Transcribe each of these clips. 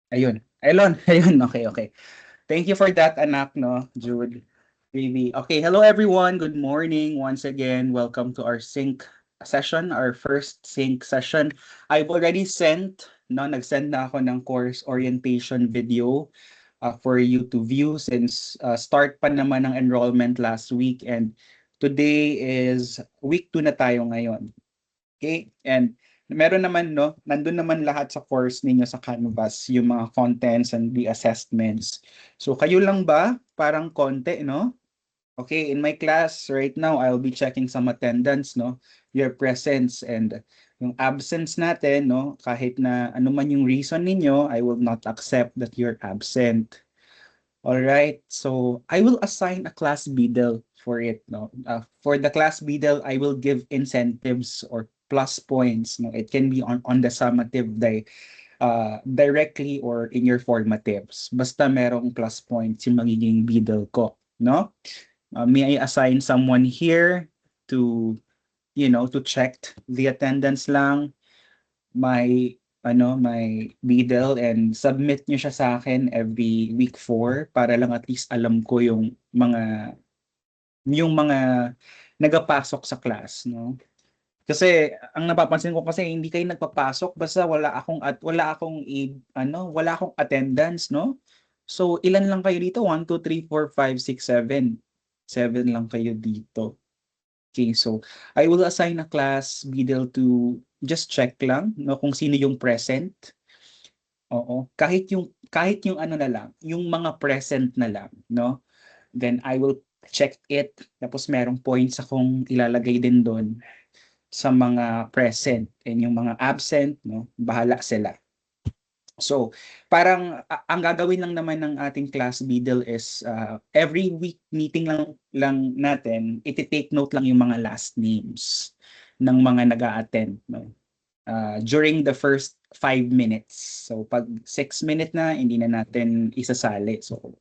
Ayun. Elon, ayun. Okay, okay. Thank you for that, anak, no, Jude. Really. Okay, hello everyone. Good morning. Once again, welcome to our sync session, our first sync session. I've already sent, no, nag-send na ako ng course orientation video for you to view since start pa naman ng enrollment last week and today is week 2 na tayo ngayon. Okay? And meron naman, no, nandun naman lahat sa course ninyo sa Canvas, yung mga contents and the assessments. So kayo lang ba? Parang konti, no? Okay, in my class right now, I'll be checking some attendance, no? Your presence and yung absence natin, no? Kahit na ano man yung reason ninyo, I will not accept that you're absent. All right, so I will assign a class BDL for it. No, for the class BDL, I will give incentives or plus points. No, it can be on the summative directly or in your formatives. Basta merong plus points yung magiging BDL ko. No, may I assign someone here to to check the attendance lang. My Beadle and submit niyo siya sa akin every week 4 para lang at least alam ko yung mga nagapasok sa class, no? Kasi ang napapansin ko kasi hindi kayo nagpapasok basta wala akong attendance, no? So ilan lang kayo dito? 1 2 3 4 5 6 7. 7 lang kayo dito. Okay, so I will assign a class Beadle to just check lang no kung sino yung present. Oo, kahit yung ano na lang, yung mga present na lang, no? Then I will check it tapos merong points akong ilalagay din doon sa mga present and yung mga absent, no? Bahala sila. So, parang ang gagawin lang naman ng ating class Beadle is every week meeting lang natin, iti-take note lang yung mga last names ng mga nag-a-attend, no? During the first 5 minutes. So pag 6 minute na, hindi na natin isasali. So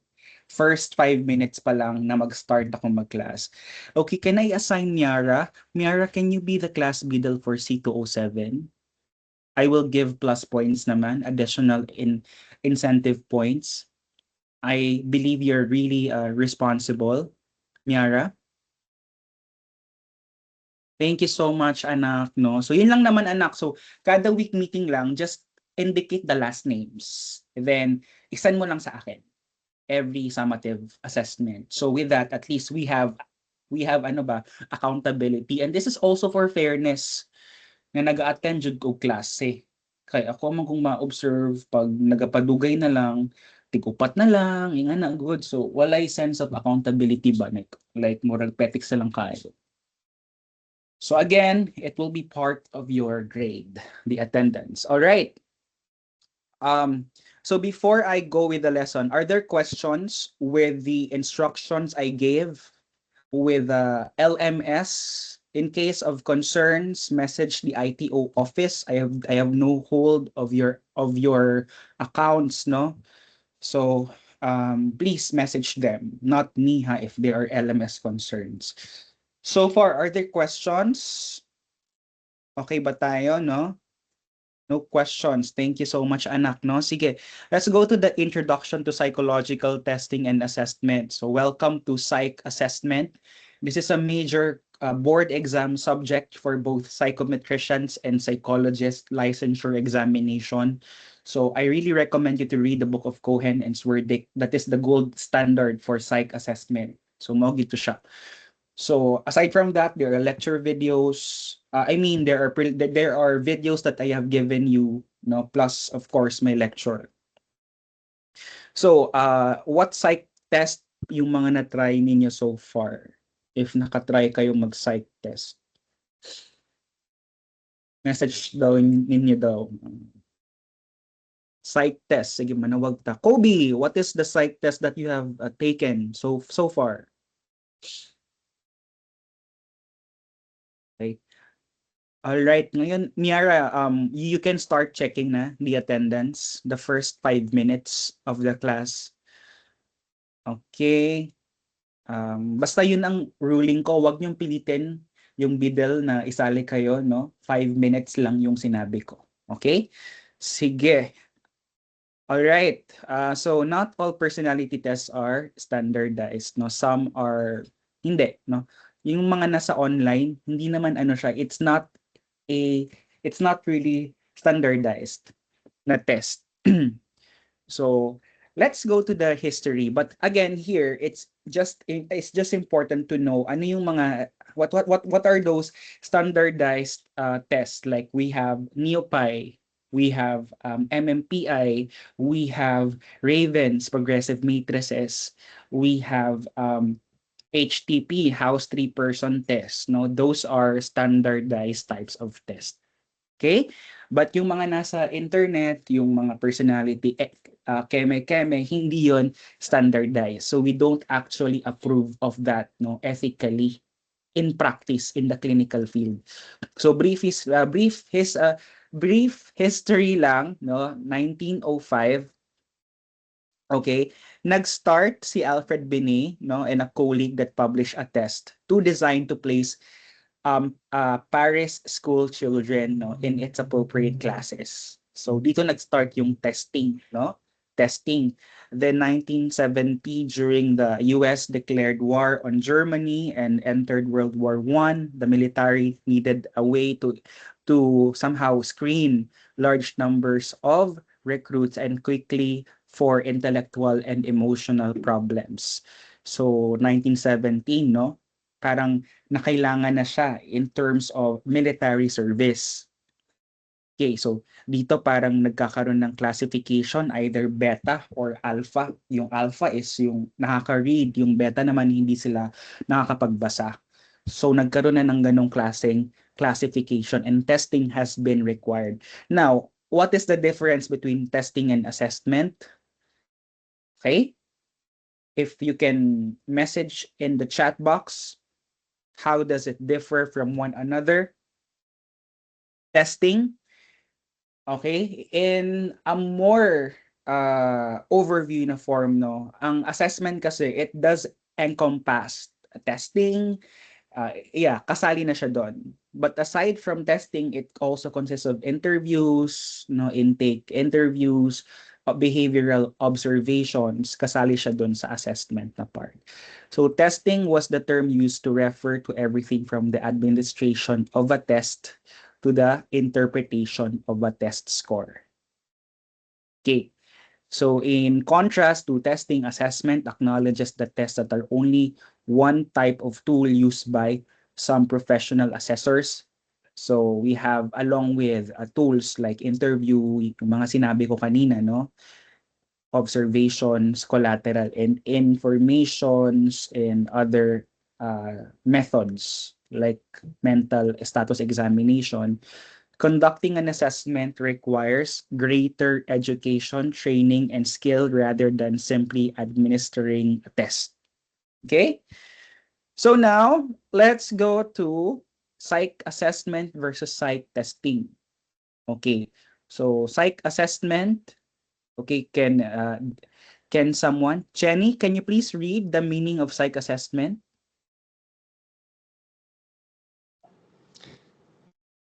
first 5 minutes pa lang na mag-start ako mag-class. Okay, can I assign Miara? Miara, can you be the class Beadle for C207? I will give plus points naman, additional incentive points. I believe you're really responsible, Miara. Thank you so much, anak, no? So, yun lang naman, anak. So, kada week meeting lang, just indicate the last names. And then, isan mo lang sa akin every summative assessment. So, with that, at least we have ano ba, accountability. And this is also for fairness na nag-attend jud ko klase. Kaya ako man kung ma-observe pag nagapadugay na lang, tigupat na lang, yung na good. So, walay sense of accountability ba? Like moral ethics na lang kayo. So again, it will be part of your grade, the attendance. All right. So before I go with the lesson, are there questions with the instructions I gave with the LMS? In case of concerns, message the ITO office. I have no hold of your accounts, no? So please message them, not me ha, if there are LMS concerns. So far, are there questions? Okay ba tayo, no? No questions. Thank you so much, anak, no? Sige, let's go to the introduction to psychological testing and assessment. So welcome to psych assessment. This is a major board exam subject for both psychometricians and psychologists licensure examination. So I really recommend you to read the book of Cohen and Swerdick. That is the gold standard for psych assessment. So mo gito siya. So aside from that, there are lecture videos. There are videos that I have given you, no, plus of course my lecture. So what psych test yung mga na-try ninyo so far? If nakatry kayo mag-psych test. Message daw ninyo daw. Psych test. Sige, manawag ta. Kobe, what is the psych test that you have taken so far? Okay. All right. Ngayon, Miara, you can start checking na the attendance, the first 5 minutes of the class. Okay. Basta yun ang ruling ko. Huwag niyong pilitin yung bidel na isali kayo, no? 5 minutes lang yung sinabi ko. Okay? Sige. All right. So not all personality tests are standardized, no. Some are hindi, no. Yung mga nasa online, hindi naman ano siya, a it's not really standardized na test. So let's go to the history. But again, here it's just important to know ano yung mga what are those standardized tests. Like we have NeoPi, we have MMPI, we have Ravens progressive matrices, we have HTP house three person test. No, those are standardized types of tests. Okay? But yung mga nasa internet, yung mga personality, keme-keme, hindi yon standardized. So we don't actually approve of that, no, ethically in practice in the clinical field. So brief history lang, no, 1905. Okay, nag-start si Alfred Binet, no, and a colleague that published a test to design to place Paris school children, no, in its appropriate classes. So dito nag-start yung testing, no? Testing. Then 1970, during the US declared war on Germany and entered World War I, the military needed a way to somehow screen large numbers of recruits and quickly for intellectual and emotional problems. So 1917, no? Parang na kailangan na siya in terms of military service. Okay, so dito parang nagkakaroon ng classification, either beta or alpha. Yung alpha is yung nakaka-read, yung beta naman hindi sila nakakapagbasa. So nagkaroon na ng ganong klaseng classification and testing has been required. Now, what is the difference between testing and assessment? Okay? If you can message in the chat box, how does it differ from one another? Testing, okay, in a more overview na form, no, ang assessment kasi it does encompass testing, yeah, kasali na siya doon. But aside from testing, it also consists of interviews, no, intake interviews, behavioral observations, kasali siya doon sa assessment na part. So testing was the term used to refer to everything from the administration of a test to the interpretation of a test score. Okay. So in contrast to testing, assessment acknowledges that tests that are only one type of tool used by some professional assessors. So we have, along with tools like interview, yung mga sinabi ko kanina, no? Observations, collateral and informations, and other methods like mental status examination. Conducting an assessment requires greater education, training, and skill rather than simply administering a test. Okay? So now, let's go to psych assessment versus psych testing. Okay. So psych assessment, okay, can someone, Jenny, can you please read the meaning of psych assessment?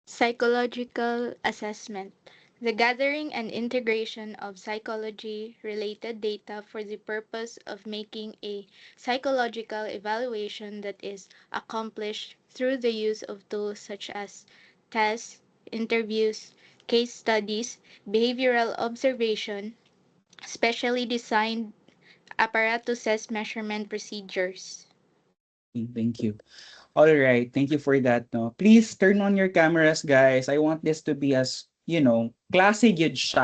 Psychological assessment. The gathering and integration of psychology-related data for the purpose of making a psychological evaluation that is accomplished through the use of tools such as tests, interviews, case studies, behavioral observation, specially designed apparatuses measurement procedures. Okay, thank you. All right, thank you for that. No, please turn on your cameras, guys. I want this to be as, classy gyud siya.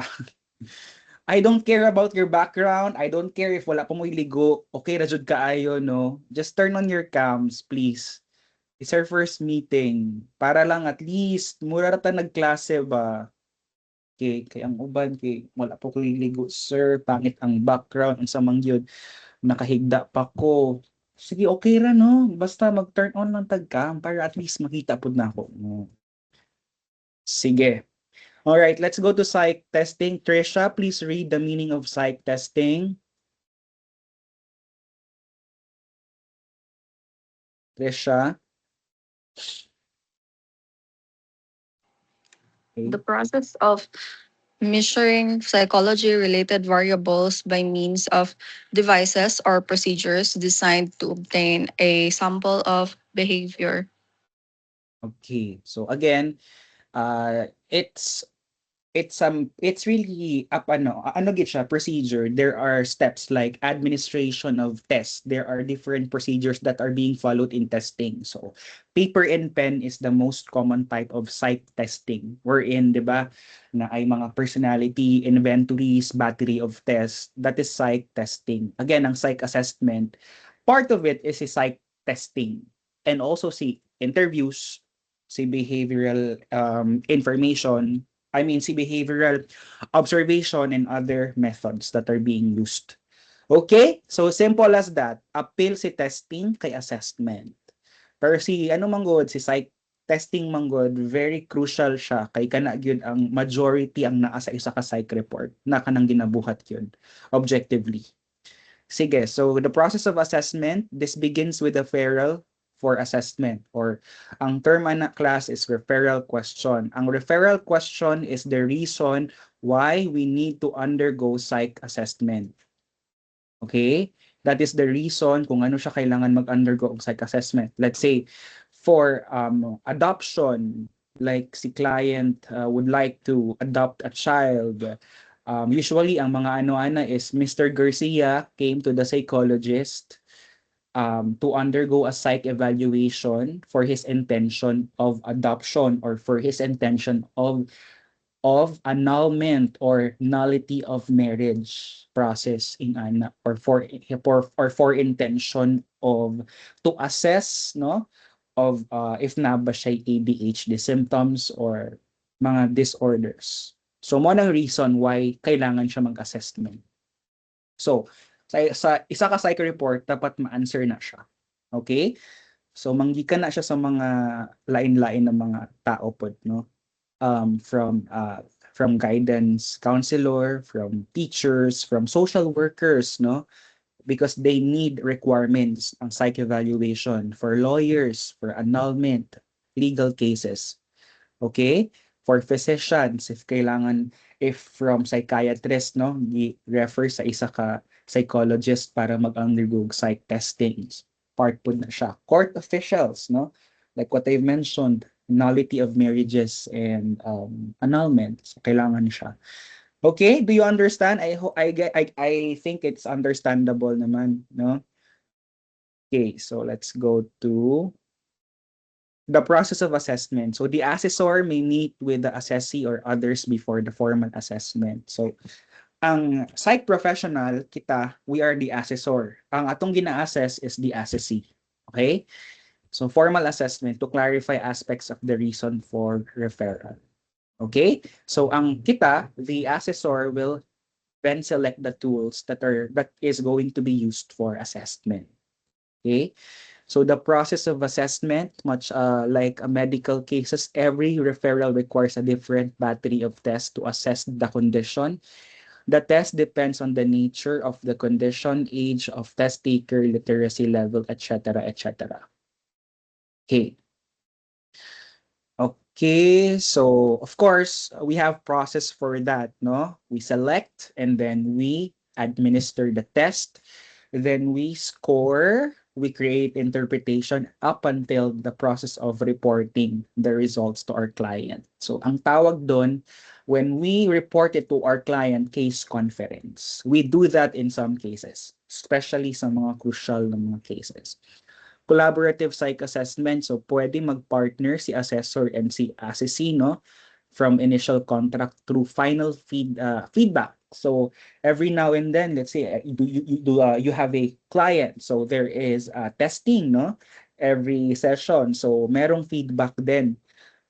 I don't care about your background. I don't care if wala pa mo iligo. Okay ra jud kaayo, no? Just turn on your cams, please. It's our first meeting. Para lang at least mura ra ta nagklase ba. Kay ang uban kay wala pa ko iligo, sir. Pangit ang background unsa man gyud. Nakahigda pa ko. Sige, okay ra, no? Basta mag-turn on lang tag-cam para at least makita pud na ako. No? Sige. All right, let's go to psych testing. Trisha, please read the meaning of psych testing. Trisha. The Okay. process of Measuring psychology-related variables by means of devices or procedures designed to obtain a sample of behavior. Okay. So again, it's it's really ano gid siya procedure. There are steps like administration of tests. There are different procedures that are being followed in testing. So paper and pen is the most common type of psych testing, wherein 'di ba na ay mga personality inventories, battery of tests. That is psych testing. Again, ang psych assessment, part of it is si psych testing, and also si interviews, si behavioral information, I mean, si behavioral observation and other methods that are being used. Okay? So, simple as that. Appeal si testing kay assessment. Pero si, ano manggod, si psych testing manggod, very crucial siya kay kana gyud ang majority ang naa sa isa ka psych report na kanang ginabuhat yun objectively. Sige, so the process of assessment, this begins with a referral for assessment, or ang term na class is referral question. Ang referral question is the reason why we need to undergo psych assessment. Okay? That is the reason kung ano siya kailangan mag-undergo ang psych assessment. Let's say, for adoption, like si client would like to adopt a child. Usually, ang mga ano-ana is Mr. Garcia came to the psychologist to undergo a psych evaluation for his intention of adoption, or for his intention of annulment or nullity of marriage process in ana, or for intention of to assess, no, of if na ba siya ADHD symptoms or mga disorders. So mo nang reason why kailangan siya mag-assessment. So sa isa ka psych report dapat ma-answer na siya. Okay? So manggikan na siya sa mga lain-lain na mga tao pod, no? From guidance counselor, from teachers, from social workers, no? Because they need requirements ang psych evaluation for lawyers, for annulment, legal cases. Okay? For physicians, if from psychiatrist, no, refer sa isa ka psychologist para mag-undergo psych testings. Part po na siya. Court officials, no? Like what I've mentioned, nullity of marriages and annulment. So, kailangan siya. Okay, do you understand? I think it's understandable naman, no? Okay, so let's go to the process of assessment. So the assessor may meet with the assessee or others before the formal assessment. So ang psych professional, kita, we are the assessor. Ang atong gina-assess is the assessee. Okay? So formal assessment to clarify aspects of the reason for referral. Okay? So ang kita, the assessor will then select the tools that is going to be used for assessment. Okay? So the process of assessment, much like a medical cases, every referral requires a different battery of tests to assess the condition. The test depends on the nature of the condition, age of test taker, literacy level, etc., etc. Okay. Okay, so of course, we have process for that, no? We select and then we administer the test. Then we score, we create interpretation up until the process of reporting the results to our client. So ang tawag doon, when we report it to our client, case conference. We do that in some cases, especially sa mga crucial na mga cases. Collaborative psych assessment, so pwede mag-partner si assessor and si assessee, no? From initial contract through final feedback. So every now and then, let's say you have a client, so there is testing, no? Every session, so merong feedback din,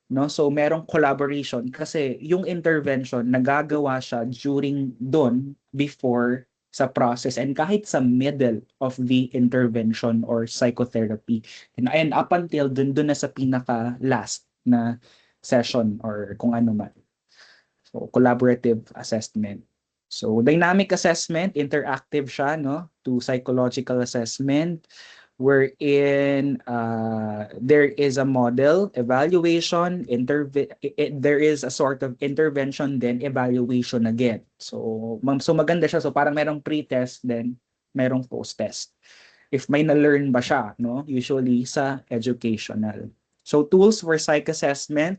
no? So merong collaboration kasi yung intervention nagagawa siya during before sa process and kahit sa middle of the intervention or psychotherapy, and up until dun na sa pinaka last na session or kung ano man. So collaborative assessment. So dynamic assessment, interactive siya, no, to psychological assessment. wherein there is a model, evaluation, there is a sort of intervention, then evaluation again. So, so maganda siya. So parang merong pre-test, then merong post-test. If may na-learn ba siya, no? Usually sa educational. So tools for psych assessment,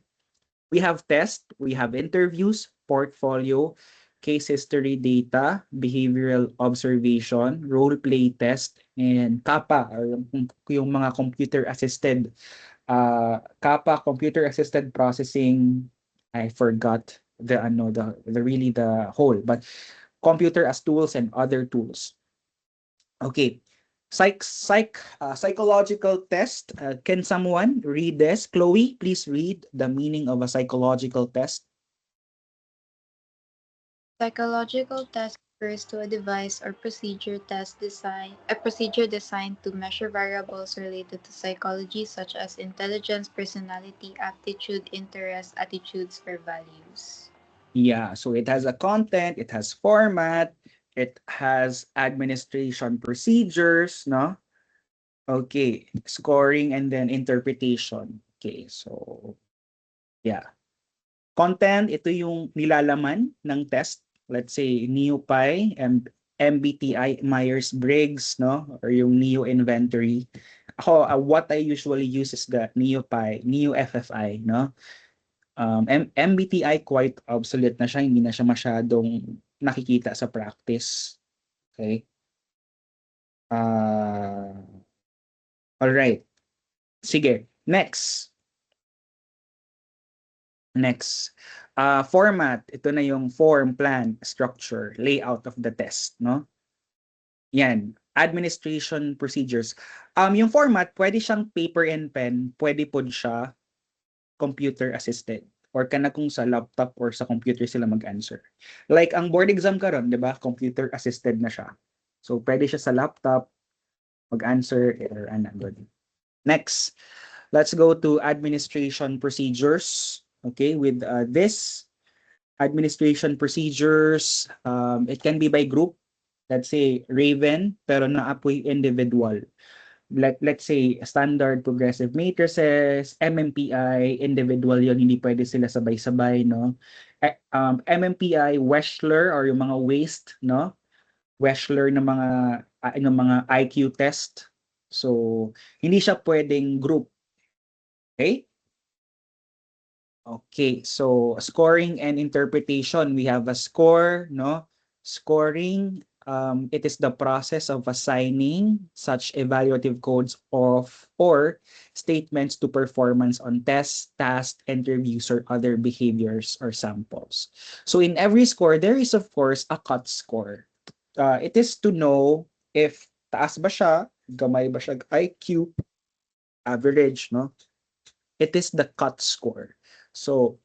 we have test, we have interviews, portfolio, case history data, behavioral observation, role play test, and CAPA, or yung mga computer assisted, CAPA, computer assisted processing. I forgot the really the whole, but computer as tools and other tools. Okay. Psychological test. Can someone read this? Chloe, please read the meaning of a psychological test. Psychological test refers to a device or procedure designed to measure variables related to psychology such as intelligence, personality, aptitude, interests, attitudes, or values. Yeah, so it has a content, it has format, it has administration procedures, no? Okay, scoring and then interpretation. Okay, so yeah. Content, ito yung nilalaman ng test. Let's say NeoPy, MBTI, Myers-Briggs, no? Or yung Neo Inventory. Ako, what I usually use is the NeoPy, NeoFFI, no? MBTI quite obsolete na siya, hindi na siya masyadong nakikita sa practice. Okay? All right. Sige, next. Next. Format, ito na yung form, plan, structure, layout of the test, no? Yan. Administration procedures. Yung format, pwede siyang paper and pen, pwede po siya computer assisted or kana kung sa laptop or sa computer sila mag-answer. Like ang board exam karon, 'di ba? Computer assisted na siya. So pwede siya sa laptop mag-answer or ano doon. Next, let's go to administration procedures. Okay, with this administration procedures, it can be by group. Let's say Raven, pero naapoy individual. Let's say standard progressive matrices, MMPI, individual yon, hindi pwede sila sabay-sabay, no? MMPI, Wechsler or yung mga waste, no? Wechsler ng mga IQ test. So, hindi siya pwedeng group. Okay? Okay, so scoring and interpretation, we have a score, no? Scoring, it is the process of assigning such evaluative codes or statements to performance on tests, tasks, interviews, or other behaviors or samples. So in every score, there is of course a cut score. It is to know if taas ba siya, gamay ba siya IQ, average, no? It is the cut score. So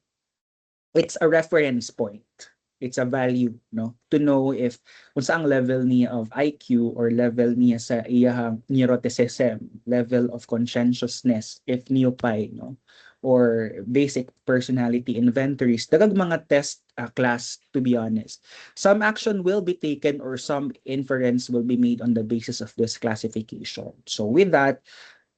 it's a reference point. It's a value, no? To know if kung saang level niya of IQ or level niya sa iyang neuroticism, level of conscientiousness, if neopy, no? Or basic personality inventories. Dagag mga test class, to be honest. Some action will be taken or some inference will be made on the basis of this classification. So with that,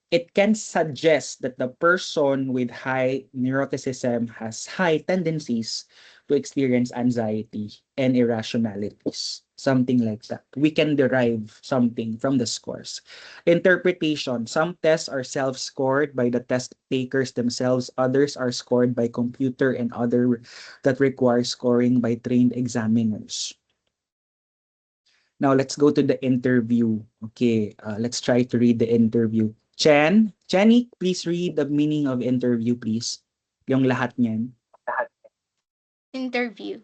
it can suggest that the person with high neuroticism has high tendencies to experience anxiety and irrationalities. Something like that. We can derive something from the scores. Interpretation. Some tests are self-scored by the test takers themselves. Others are scored by computer and other that require scoring by trained examiners. Now let's go to the interview. Okay, let's try to read the interview. Chenny, please read the meaning of interview, please. Yung lahat niyan. Interview.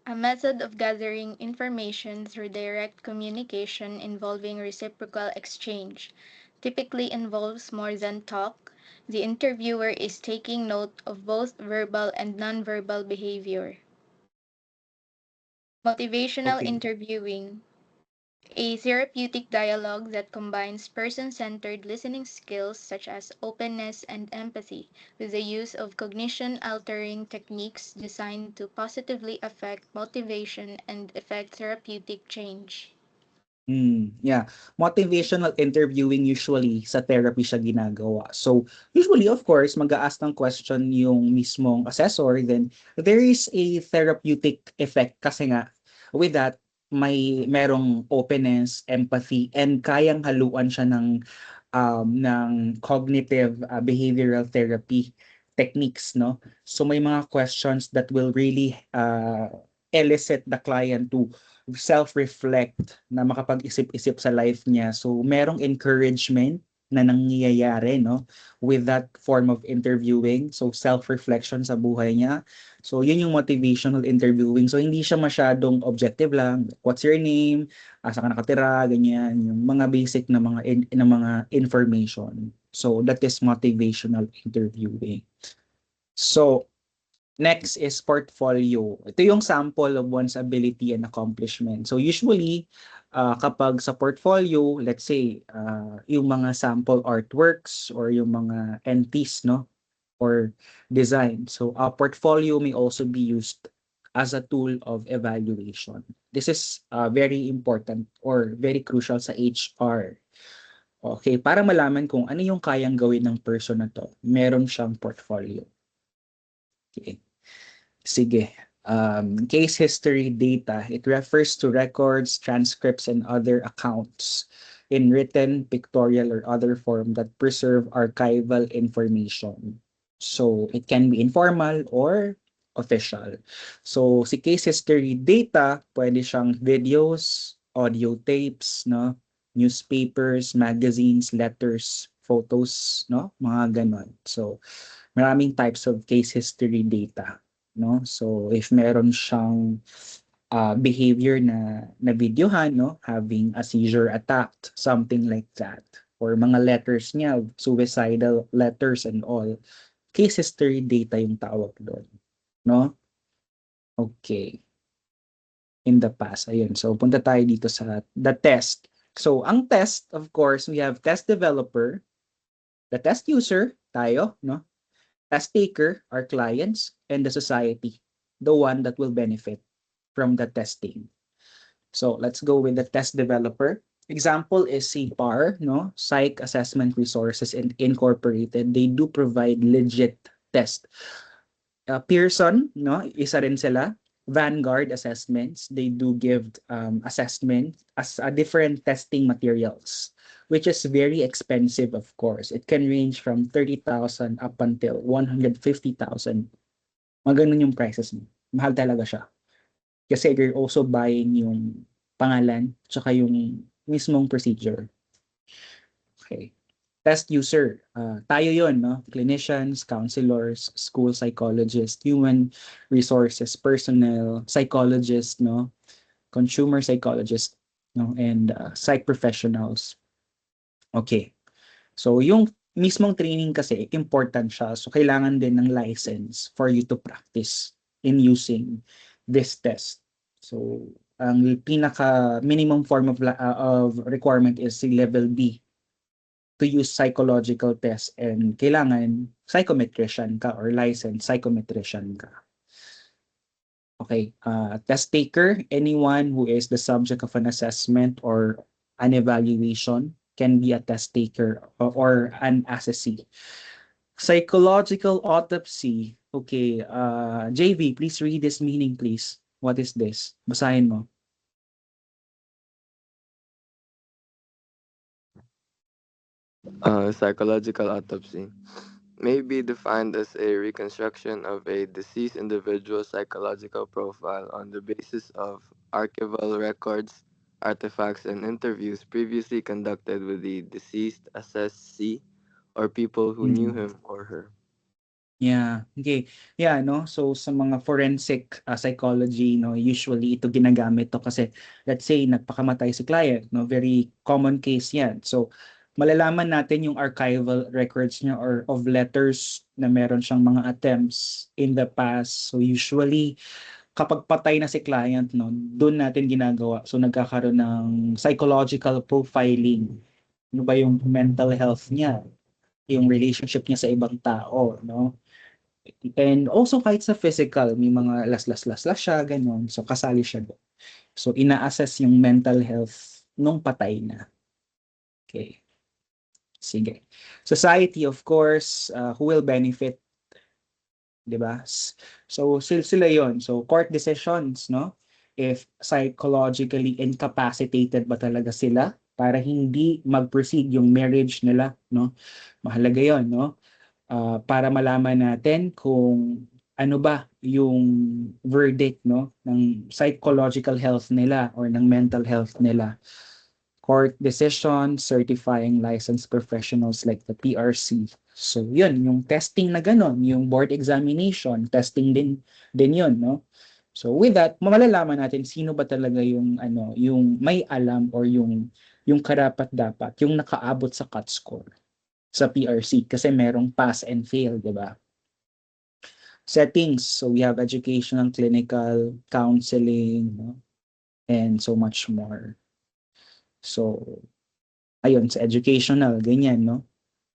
A method of gathering information through direct communication involving reciprocal exchange. Typically involves more than talk. The interviewer is taking note of both verbal and nonverbal behavior. Motivational Okay. interviewing. A therapeutic dialogue that combines person-centered listening skills such as openness and empathy with the use of cognition-altering techniques designed to positively affect motivation and effect therapeutic change. Yeah. Motivational interviewing usually sa therapy siya ginagawa. So, usually, of course, mag-a-ask ng question yung mismong assessor. Then, there is a therapeutic effect kasi nga, with that, merong openness, empathy, and kayang haluan siya ng cognitive behavioral therapy techniques, no? So, may mga questions that will really elicit the client to self-reflect na makapag-isip-isip sa life niya. So, merong encouragement na nangyayari, no, with that form of interviewing. So, self-reflection sa buhay niya. So, yun yung motivational interviewing. So, hindi siya masyadong objective lang. What's your name? Asa ka nakatira? Ganyan. Yung mga basic na mga information. So, that is motivational interviewing. So, next is portfolio. Ito yung sample of one's ability and accomplishment. So usually, kapag sa portfolio, let's say, yung mga sample artworks or yung mga NTs, no? Or design. So a portfolio may also be used as a tool of evaluation. This is very important or very crucial sa HR. Okay, para malaman kung ano yung kayang gawin ng person na to, meron siyang portfolio. Okay. Sige. Case history data. It refers to records, transcripts, and other accounts in written, pictorial, or other form that preserve archival information. So, it can be informal or official. So, si case history data, pwede siyang videos, audio tapes, no? Newspapers, magazines, letters, photos, no? Mga ganon. So, maraming types of case history data, no? So if meron siyang behavior na videohan, no, having a seizure attack, something like that, or mga letters niya, suicidal letters and all, case history data yung tawag doon, no? Okay. In the past, ayun. So punta tayo dito sa the test. So ang test, of course, we have test developer, the test user, tayo, no? Test taker, our clients, and the society, the one that will benefit from the testing. So let's go with the test developer. Example is CPAR, no? Psych Assessment Resources Incorporated. They do provide legit test. Pearson, no? Isa rin sila. Vanguard Assessments. They do give assessment as different testing materials, which is very expensive, of course. It can range from 30,000 up until 150,000. Maganon yung prices mo. Mahal talaga siya. Kasi you're also buying yung pangalan tsaka yung mismong procedure. Okay. Test user. Tayo yon, no? Clinicians, counselors, school psychologists, human resources, personnel, psychologists, no? Consumer psychologists, no? And psych professionals. Okay. So yung mismong training kasi important siya. So kailangan din ng license for you to practice in using this test. So ang pinaka minimum form of requirement is si level B to use psychological test, and kailangan psychometrician ka or licensed psychometrician ka. Okay, test taker, anyone who is the subject of an assessment or an evaluation can be a test taker or an assessee. Psychological autopsy. Okay, JV, please read this meaning, please. What is this? Basahin mo. Psychological autopsy may be defined as a reconstruction of a deceased individual's psychological profile on the basis of archival records, artifacts, and interviews previously conducted with the deceased assessee or people who knew him or her. Yeah, okay. Yeah, no. So sa mga forensic psychology, no, usually ito ginagamit to kasi let's say nagpakamatay si client, no, very common case 'yan. So malalaman natin yung archival records niya or of letters na meron siyang mga attempts in the past. So usually kapag patay na si client, no, doon natin ginagawa. So nagkakaroon ng psychological profiling. Ano ba yung mental health niya, yung relationship niya sa ibang tao, no? And also kahit sa physical, may mga laslas-laslas siya, ganun. So kasali siya doon. So ina-assess yung mental health nung patay na. Okay. Sige. Society, of course, who will benefit, di ba? So, sila yon. So, court decisions, no? If psychologically incapacitated ba talaga sila para hindi mag-proceed yung marriage nila, no? Mahalaga yon, no? Para malaman natin kung ano ba yung verdict, no, ng psychological health nila or ng mental health nila. Court decision, certifying licensed professionals like the PRC. So yun, yung testing na ganon, yung board examination, testing din yun, no? So with that, malalaman natin sino ba talaga yung ano, yung may alam or yung karapat-dapat, yung nakaabot sa cut score sa PRC kasi merong pass and fail, di ba? Settings, so we have educational, clinical, counseling, no? And so much more. So, ayun, sa educational, ganyan, no?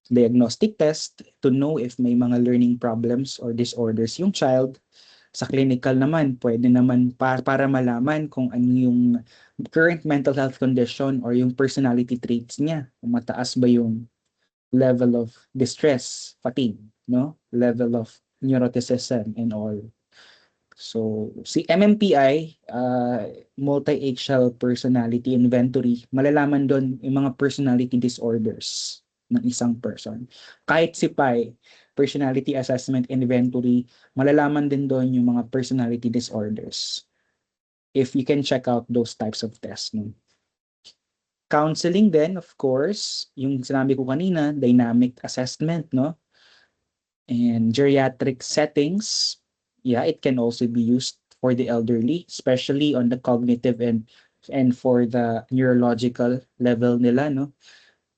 Diagnostic test to know if may mga learning problems or disorders yung child. Sa clinical naman, pwede naman para malaman kung ano yung current mental health condition or yung personality traits niya. Kung mataas ba yung level of distress, fatigue, no? Level of neuroticism and all. So, si MMPI, Multi-Axial Personality Inventory, malalaman doon yung mga personality disorders ng isang person. Kahit si PI, Personality Assessment Inventory, malalaman din doon yung mga personality disorders. If you can check out those types of tests. No? Counseling then, of course, yung sinabi ko kanina, dynamic assessment, no? And geriatric settings, yeah, it can also be used for the elderly, especially on the cognitive and for the neurological level nila, no?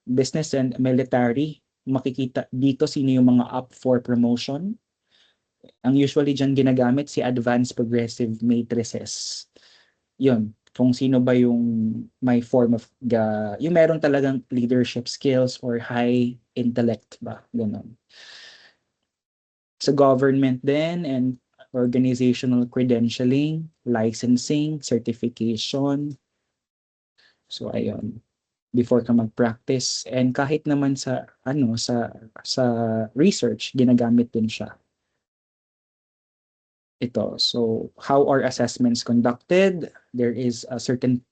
Business and military, makikita dito sino yung mga up for promotion. Ang usually dyan ginagamit si advanced progressive matrices. Yun, kung sino ba yung may form of yung meron talagang leadership skills or high intellect ba, ganun. Sa government din and organizational credentialing, licensing, certification. So ayun, before ka mag-practice and kahit naman sa sa research ginagamit din siya. Ito, so how are assessments conducted? There is a certain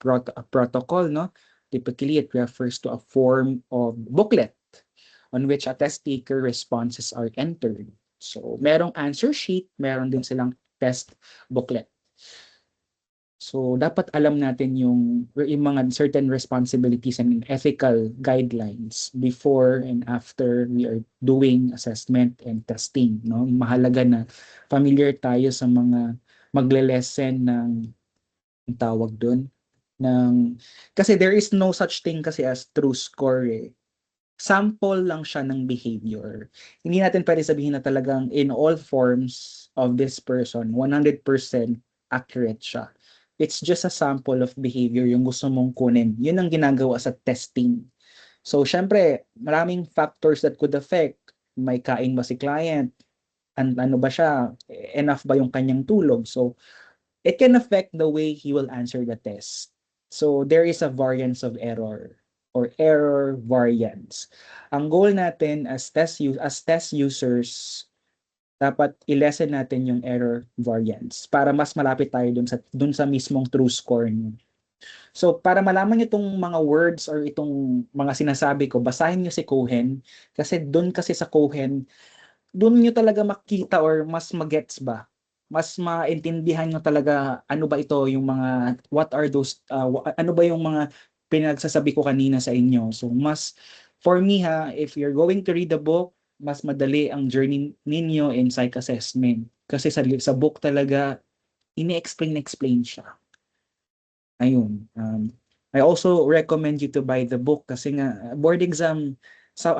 protocol, no? Typically it refers to a form of booklet on which a test taker responses are entered. So, merong answer sheet, meron din silang test booklet. So, dapat alam natin yung mga certain responsibilities and ethical guidelines before and after we are doing assessment and testing. No? Mahalaga na familiar tayo sa mga magle-lesson ng tawag doon. Kasi there is no such thing kasi as true score eh. Sample lang siya ng behavior. Hindi natin pwede sabihin na talagang in all forms of this person, 100% accurate siya. It's just a sample of behavior yung gusto mong kunin. Yun ang ginagawa sa testing. So, syempre, maraming factors that could affect. May kain ba si client? Ano ba siya? Enough ba yung kanyang tulog? So, it can affect the way he will answer the test. So, there is a variance of error or error variance. Ang goal natin as test users, dapat i-lessen natin yung error variance para mas malapit tayo dun sa mismong true score niyo. So, para malaman niyo itong mga words or itong mga sinasabi ko, basahin niyo si Cohen kasi dun kasi sa Cohen, dun niyo talaga makita or mas magets ba? Mas maintindihan nyo talaga ano ba ito yung mga what are those ano ba yung mga pinagsasabi ko kanina sa inyo. So mas for me if you're going to read the book, mas madali ang journey ninyo in psych assessment kasi sa book talaga ini-explain siya. Ayun. I also recommend you to buy the book kasi nga board exam sa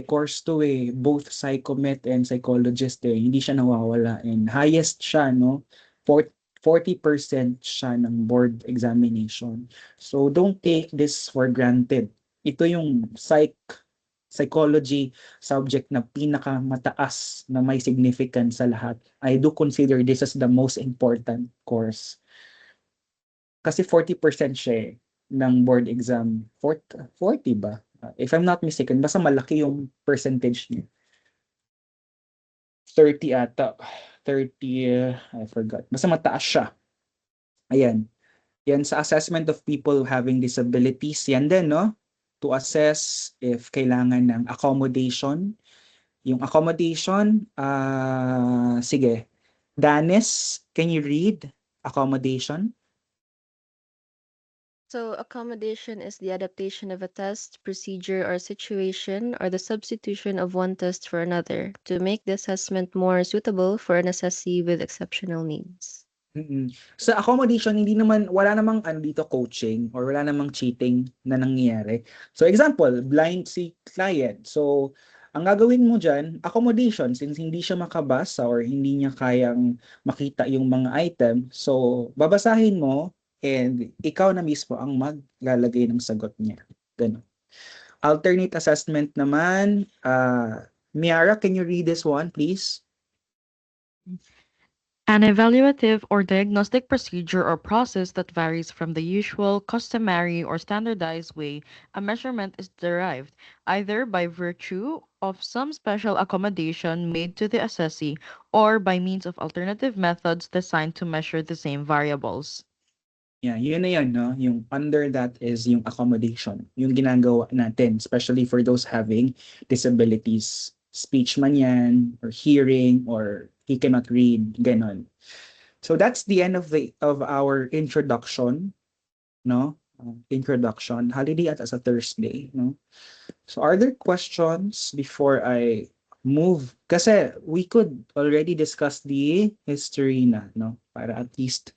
course to both psychomet and psychologist hindi siya nawawala and highest siya, no? 40% siya ng board examination. So don't take this for granted. Ito yung psychology subject na pinakamataas na may significance sa lahat. I do consider this as the most important course. Kasi 40% siya ng board exam. 40 ba? If I'm not mistaken, basta malaki yung percentage niya. 30 ata. 30, I forgot. Basta mataas siya. Ayan. Yan sa assessment of people having disabilities. Yan din, no? To assess if kailangan ng accommodation. Yung accommodation, sige. Danis, can you read accommodation? So, accommodation is the adaptation of a test, procedure, or situation, or the substitution of one test for another to make the assessment more suitable for an assessee with exceptional needs. Sa accommodation, wala namang dito coaching or wala namang cheating na nangyayari. So example, blind si client. So ang gagawin mo dyan, accommodation, since hindi siya makabasa or hindi niya kayang makita yung mga item, so babasahin mo and ikaw na mismo ang maglalagay ng sagot niya. Ganun. Alternate assessment naman, Miara, can you read this one, please? An evaluative or diagnostic procedure or process that varies from the usual, customary, or standardized way a measurement is derived, either by virtue of some special accommodation made to the assessee or by means of alternative methods designed to measure the same variables. Yeah, yun na yun, no? Yung under that is yung accommodation. Yung ginagawa natin, especially for those having disabilities. Speech man yan, or hearing, or he cannot read, ganon. So that's the end of our introduction, no? Introduction. Holiday at as a Thursday, no? So are there questions before I move? Kasi we could already discuss the history na, no? Para at least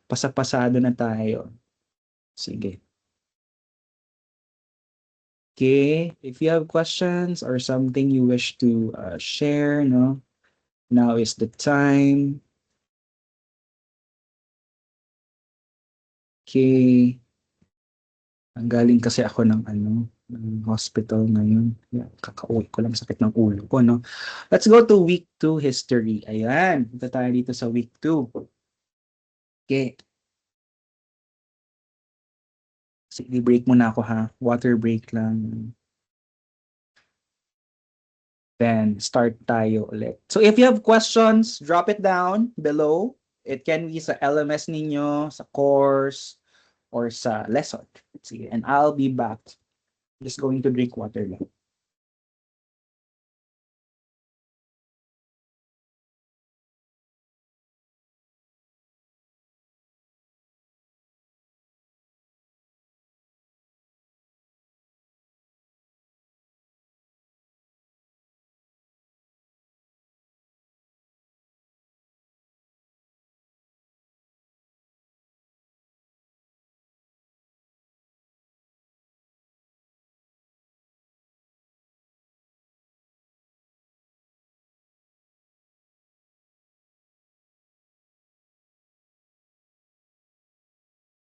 pasapasado na tayo. Sige. Okay, if you have questions or something you wish to share, no? Now is the time. Okay. Ang galing kasi ako ng ng hospital ngayon. Yeah, kakauwi ko lang, sakit ng ulo ko, no? Let's go to week 2 history. Ayan, punta tayo dito sa week 2. Okay. Sige, break muna ako ha. Water break lang. Then start tayo ulit. So if you have questions, drop it down below. It can be sa LMS ninyo, sa course, or sa lesson. Sige, and I'll be back. Just going to drink water lang.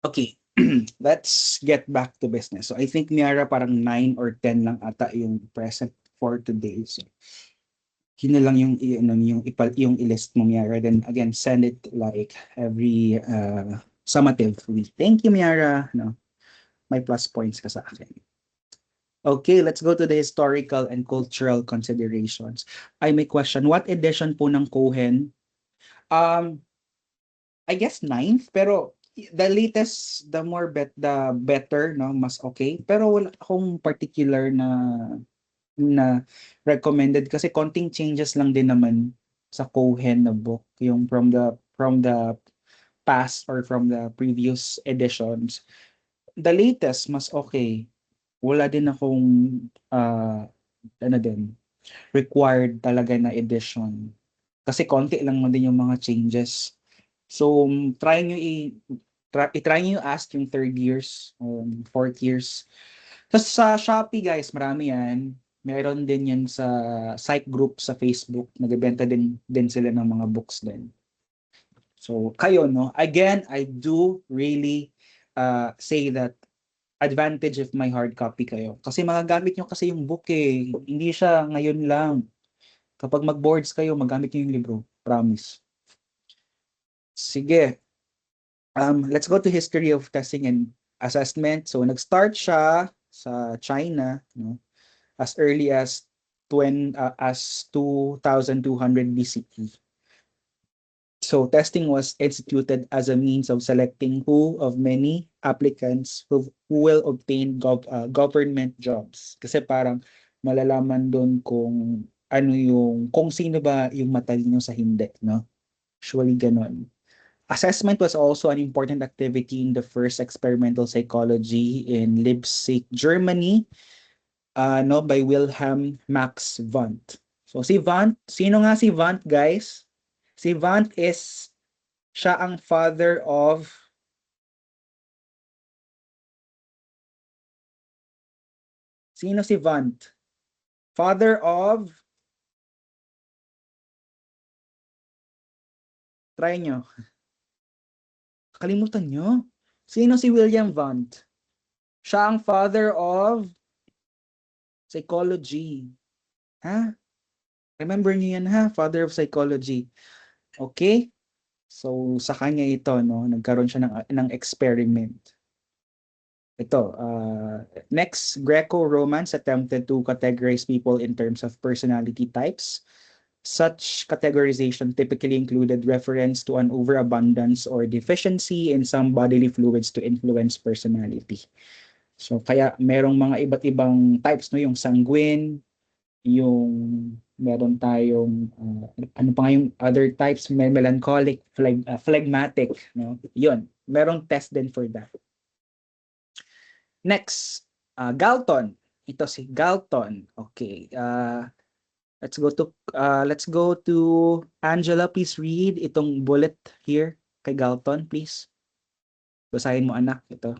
Okay, let's get back to business. So I think Miara parang 9 or 10 lang ata yung present for today. So yun na lang yung i-list mo, Miara. Then again, send it like every summative week. Thank you, Miara. No, may plus points ka sa akin. Okay, let's go to the historical and cultural considerations. I may question, what edition po ng Cohen? I guess 9th, pero the latest, the better, no? Mas okay. Pero wala akong particular na recommended kasi konting changes lang din naman sa Cohen na book, yung from the past or from the previous editions. The latest, mas okay. Wala din akong required talaga na edition. Kasi konti lang mo din yung mga changes. So, try nyo ask yung 3rd years, 4th years. Tapos sa Shopee, guys, marami yan. Meron din yan sa site group sa Facebook. Nagbebenta din sila ng mga books din. So, kayo, no? Again, I do really say that advantage of my hard copy kayo. Kasi magagamit nyo kasi yung book eh. Hindi siya ngayon lang. Kapag mag-boards kayo, magamit nyo yung libro. Promise. Sige. Let's go to history of testing and assessment. So nag-start siya sa China, no, as early as 2200 BCE. So testing was instituted as a means of selecting who of many applicants who will obtain government jobs. Kasi parang malalaman doon kung ano yung, kung sino ba yung matalino sa hindi, no? Usually ganon. Assessment was also an important activity in the first experimental psychology in Leipzig, Germany, no, by Wilhelm Max Wundt. So si Wundt, sino nga si Wundt, guys? Si Wundt is siya ang father of sino si Wundt? Father of try nyo. Kalimutan nyo. Sino si William Wundt? Siya ang father of psychology. Ha? Remember niyo yan, ha? Father of psychology. Okay? So sa kanya ito, no, nagkaroon siya ng experiment. Ito, next, Greco-Romans attempted to categorize people in terms of personality types. Such categorization typically included reference to an overabundance or deficiency in some bodily fluids to influence personality. So kaya merong mga iba't ibang types, no, yung sanguine, yung meron tayong ano pa nga yung other types, may melancholic, phlegmatic, no? Yun, merong test din for that. Next, Galton. Ito si Galton. Okay. Let's go to Angela. Please read itong bullet here kay Galton, please. Basahin mo, anak, ito.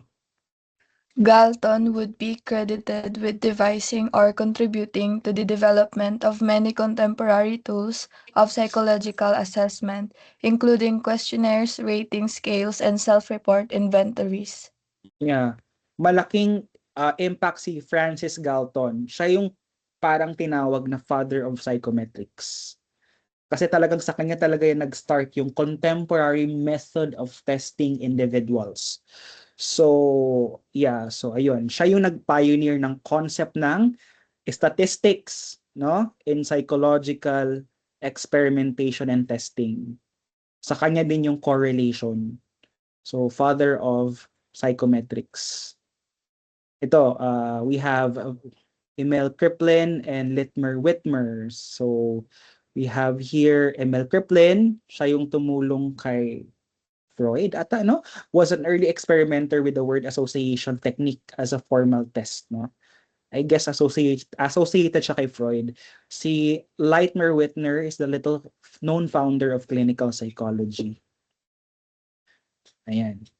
Galton would be credited with devising or contributing to the development of many contemporary tools of psychological assessment, including questionnaires, rating scales, and self-report inventories. Yeah. Malaking impact si Francis Galton. Siya yung parang tinawag na father of psychometrics. Kasi talagang sa kanya talaga yung nag-start yung contemporary method of testing individuals. So, yeah. So, ayun. Siya yung nag-pioneer ng concept ng statistics, no, in psychological experimentation and testing. Sa kanya din yung correlation. So, father of psychometrics. Ito, we have Emil Kraepelin and Littmer Whitmer. So, we have here Emil Kraepelin. Siya yung tumulong kay Freud ata, no? Was an early experimenter with the word association technique as a formal test, no? I guess associated siya kay Freud. Si Lightner Whitner is the little known founder of clinical psychology. Ayan.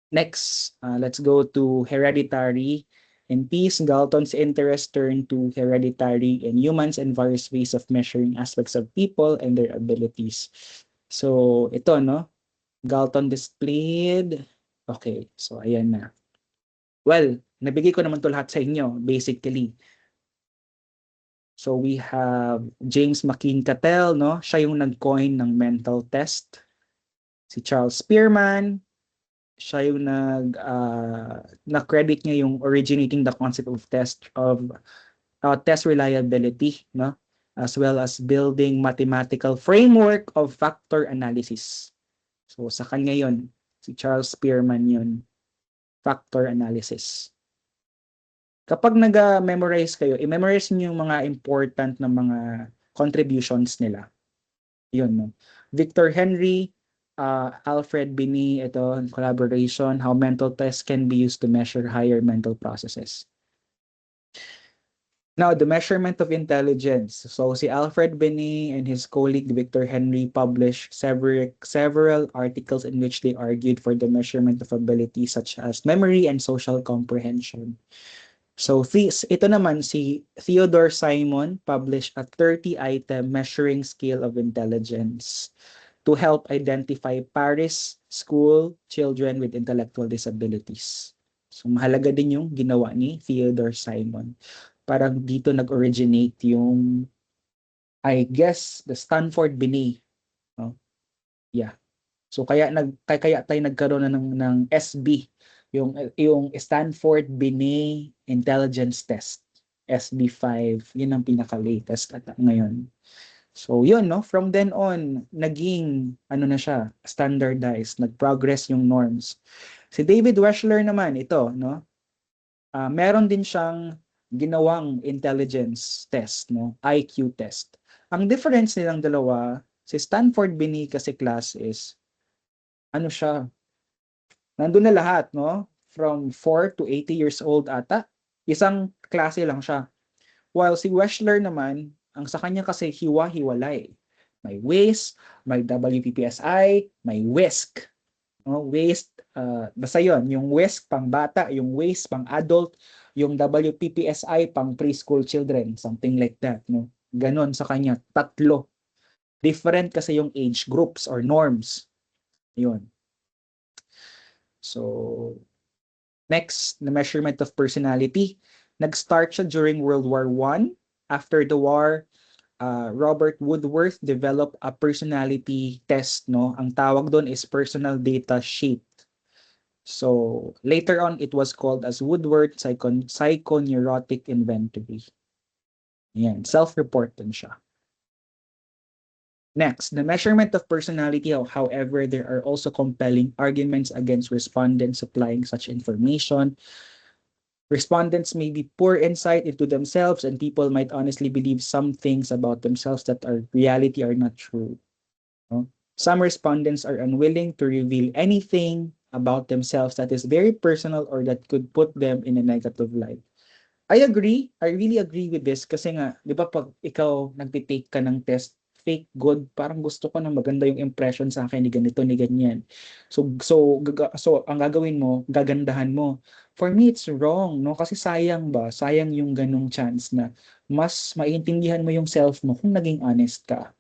Next, let's go to hereditary. In peace, Galton's interest turned to hereditary in humans and various ways of measuring aspects of people and their abilities. So, ito, no? Galton displayed. Okay, so ayan na. Well, nabigay ko naman to lahat sa inyo, basically. So we have James McKean Cattell, no? Siya yung nag-coin ng mental test. Si Charles Spearman, siya yung na-credit niya yung originating the concept of test reliability, no? As well as building mathematical framework of factor analysis. So sa kanya yon, si Charles Spearman yon, factor analysis. Kapag nag-memorize kayo, i-memorize niyo yung mga important na mga contributions nila. Yun, no? Victor Henry, Alfred Binet, ito, collaboration, how mental tests can be used to measure higher mental processes. Now, the measurement of intelligence. So, si Alfred Binet and his colleague Victor Henry published several articles in which they argued for the measurement of abilities such as memory and social comprehension. So, ito naman, si Theodore Simon published a 30-item measuring scale of intelligence to help identify Paris school children with intellectual disabilities. So, mahalaga din yung ginawa ni Theodore Simon. Parang dito nag-originate yung, I guess, the Stanford Binet. No? Yeah. So kaya tayo nagkaroon na ng SB, yung Stanford Binet Intelligence Test, SB5, yun ang pinaka-latest at ngayon. So yun, no? From then on, naging ano na siya, standardized, nag-progress yung norms. Si David Wechsler naman, ito, no? Meron din siyang ginawang intelligence test, no? IQ test. Ang difference nilang dalawa, si Stanford Binet kasi class is, ano siya, nandun na lahat, no? From 4 to 80 years old ata. Isang klase lang siya. While si Wechsler naman, ang sa kanya kasi hiwa-hiwalay. May WAIS, may WPPSI, may WISC. No? WAIS, basta yon, yung WISC pang bata, yung WAIS pang adult, yung WPPSI pang preschool children, something like that. No? Ganon sa kanya, tatlo. Different kasi yung age groups or norms. Yun. So, next, the measurement of personality. Nag-start siya during World War I. After the war, Robert Woodworth developed a personality test, no? Ang tawag doon is personal data sheet. So, later on, it was called as Woodworth Psychoneurotic Inventory. Yan, self-report din siya. Next, the measurement of personality. However, there are also compelling arguments against respondents supplying such information. Respondents may be poor insight into themselves, and people might honestly believe some things about themselves that are reality are not true. No? Some respondents are unwilling to reveal anything about themselves that is very personal or that could put them in a negative light. I agree. I really agree with this kasi nga, di ba pag ikaw nagtitake ka ng test, fake good, parang gusto ko na maganda yung impression sa akin ni ganito, ni ganyan. So ang gagawin mo, gagandahan mo. For me, it's wrong, no? Kasi sayang ba? Sayang yung ganong chance na mas maiintindihan mo yung self mo kung naging honest ka.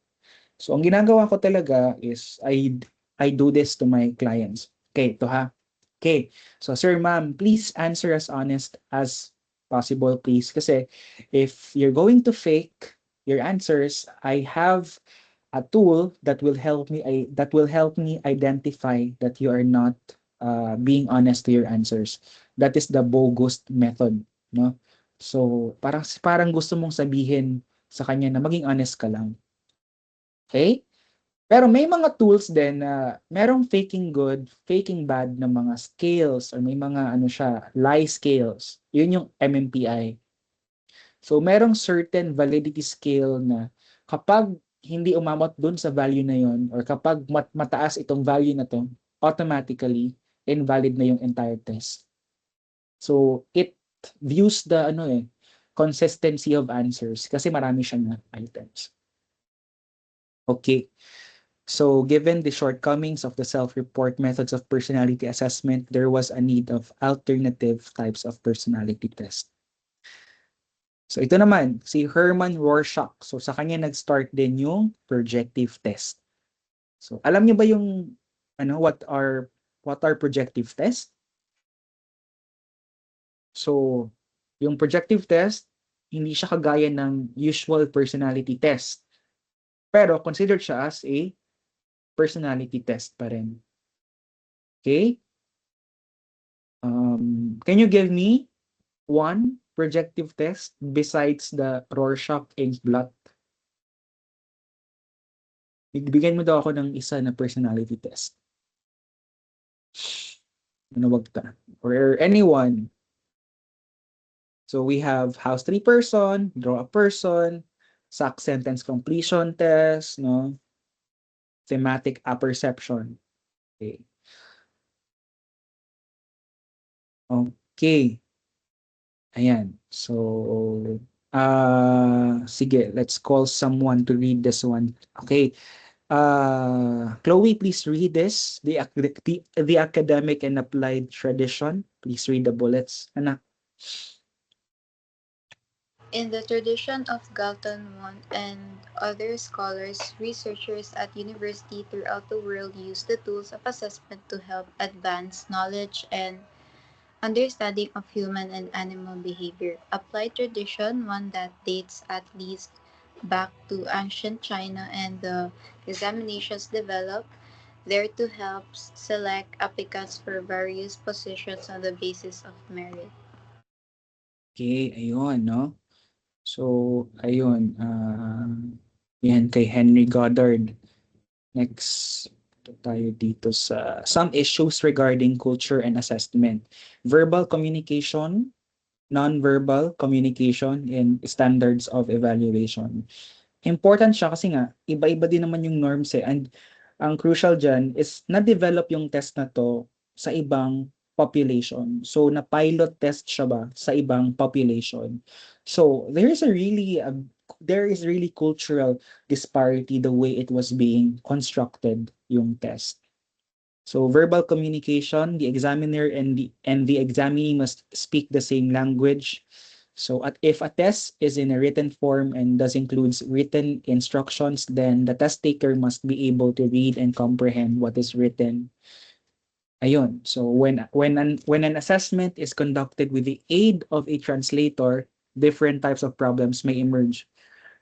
So ang ginagawa ko talaga is I do this to my clients. Okay, to ha. Okay. So sir, ma'am, please answer as honest as possible, please. Kasi if you're going to fake your answers, I have a tool that will help me identify that you are not being honest to your answers. That is the bogus method, no? So parang gusto mong sabihin sa kanya na maging honest ka lang. Okay? Pero may mga tools din na merong faking good, faking bad na mga scales or may mga ano siya, lie scales. Yun yung MMPI. So merong certain validity scale na kapag hindi umabot dun sa value na yon or kapag mataas itong value na to, automatically invalid na yung entire test. So it views the consistency of answers kasi marami siyang items. Okay. So given the shortcomings of the self-report methods of personality assessment, there was a need of alternative types of personality test. So ito naman, si Herman Rorschach. So sa kanya nag-start din yung projective test. So alam niyo ba yung what are projective test? So yung projective test, hindi siya kagaya ng usual personality test. Pero considered siya as a personality test pa rin. Okay? Can you give me one projective test besides the Rorschach ink blot? Bigyan mo daw ako ng isa na personality test. Ano wag ta? Or anyone. So we have house 3 person, draw a person, sack sentence completion test, no? Thematic apperception. Okay. Okay. Ayan. So, sige, let's call someone to read this one. Okay. Chloe, please read this. The academic and applied tradition. Please read the bullets. Anak. In the tradition of Galton Mont and other scholars, researchers at universities throughout the world use the tools of assessment to help advance knowledge and understanding of human and animal behavior. Applied tradition, one that dates at least back to ancient China, and the examinations developed there to help select applicants for various positions on the basis of merit. Okay, ayun, no? So, ayun, yan kay Henry Goddard. Next, tayo dito sa some issues regarding culture and assessment. Verbal communication, non-verbal communication, and standards of evaluation. Important siya kasi nga, iba-iba din naman yung norms eh. And ang crucial dyan is na-develop yung test na to sa ibang population. So, na-pilot test siya ba sa ibang population. So, there is really cultural disparity the way it was being constructed yung test. So verbal communication, the examiner and the examinee must speak the same language. So if a test is in a written form and does includes written instructions, then the test taker must be able to read and comprehend what is written. Ayun. So when an assessment is conducted with the aid of a translator, different types of problems may emerge.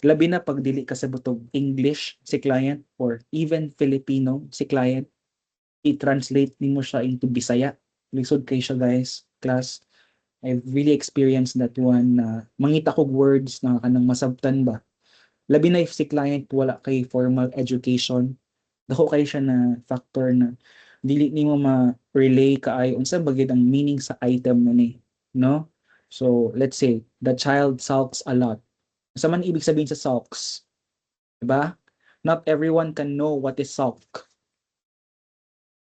Labi na pag dili ka sa butog English si client or even Filipino si client, i-translate nimo siya into Bisaya. Lisod kay siya guys, class. I've really experienced that one na mangita kog words na kanang masabtan ba. Labi na if si client wala kay formal education, dako kay siya na factor na dili nimo ma-relay kaay unsa bagid ang meaning sa item na ni, no? So, let's say the child sulks a lot. Sa man ibig sabihin sa sulks? 'Di ba? Not everyone can know what is sulk.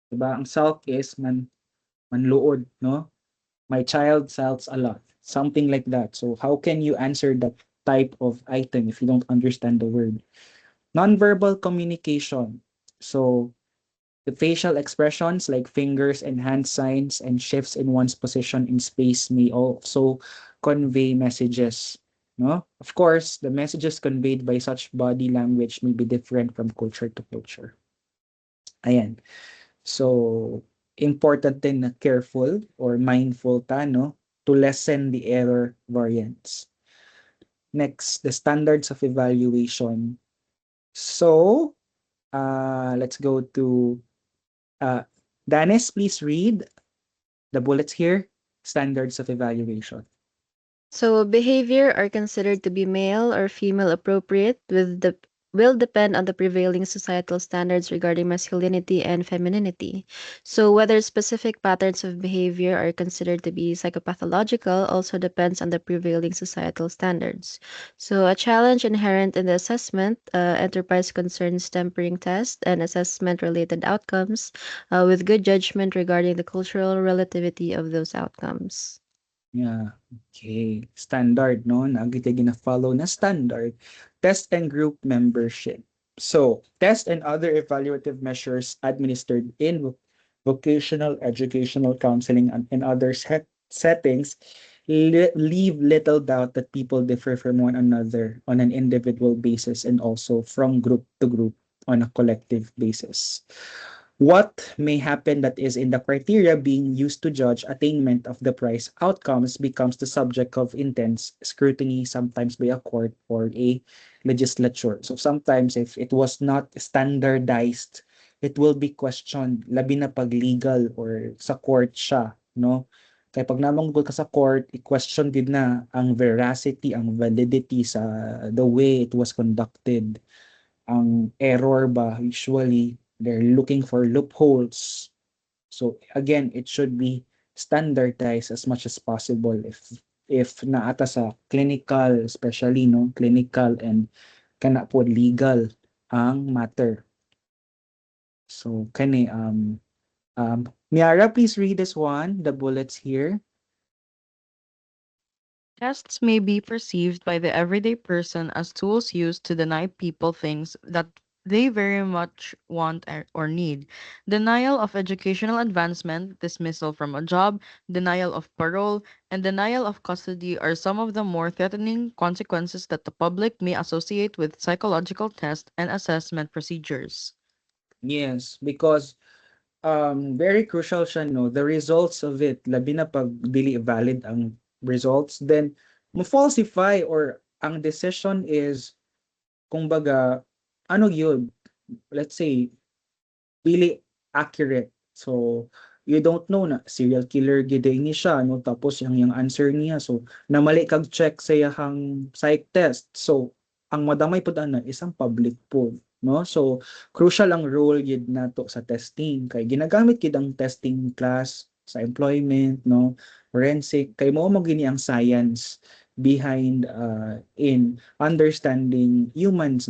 'Di ba? Ang sulk is manluod, no? My child sulks a lot. Something like that. So how can you answer that type of item if you don't understand the word? Nonverbal communication. So the facial expressions like fingers and hand signs and shifts in one's position in space may also convey messages. No? Of course, the messages conveyed by such body language may be different from culture to culture. Ayan. So, important din na careful or mindful ta, no? To lessen the error variance. Next, the standards of evaluation. So, let's go to Danis, please read the bullets here. Standards of evaluation. So behavior are considered to be male or female appropriate with the will depend on the prevailing societal standards regarding masculinity and femininity. So whether specific patterns of behavior are considered to be psychopathological also depends on the prevailing societal standards. So a challenge inherent in the assessment enterprise concerns tempering test and assessment related outcomes with good judgment regarding the cultural relativity of those outcomes. Yeah, okay. Standard, no? Nagita gina-follow na standard. Test and group membership. So, test and other evaluative measures administered in vocational educational counseling and other settings leave little doubt that people differ from one another on an individual basis and also from group to group on a collective basis. What may happen that is in the criteria being used to judge attainment of the prize outcomes becomes the subject of intense scrutiny, sometimes by a court or a legislature. So sometimes if it was not standardized, it will be questioned, labi na pag legal or sa court siya, no? Kaya pag namanggol ka sa court, i-question din na ang veracity, ang validity sa the way it was conducted. Ang error ba, usually, they're looking for loopholes. So again, it should be standardized as much as possible if naata sa clinical, especially no, clinical and kana po legal ang matter. So kani Miara, please read this one, the bullets here. Tests may be perceived by the everyday person as tools used to deny people things that they very much want or need. Denial of educational advancement, dismissal from a job, denial of parole, and denial of custody are some of the more threatening consequences that the public may associate with psychological test and assessment procedures. Yes, because very crucial siya, no, the results of it, labi na pag dili valid ang results, then mo-falsify or ang decision is kumbaga ano yun, let's say accurate. So you don't know na serial killer gid ni siya no, tapos yung answer niya, so namali kag check sa iyang psych test. So ang madamay pud ana is ang public po, no? So crucial ang role gid nato sa testing kay ginagamit gid ang testing class sa employment, no, forensic, kay mao mo gini ang science behind in understanding human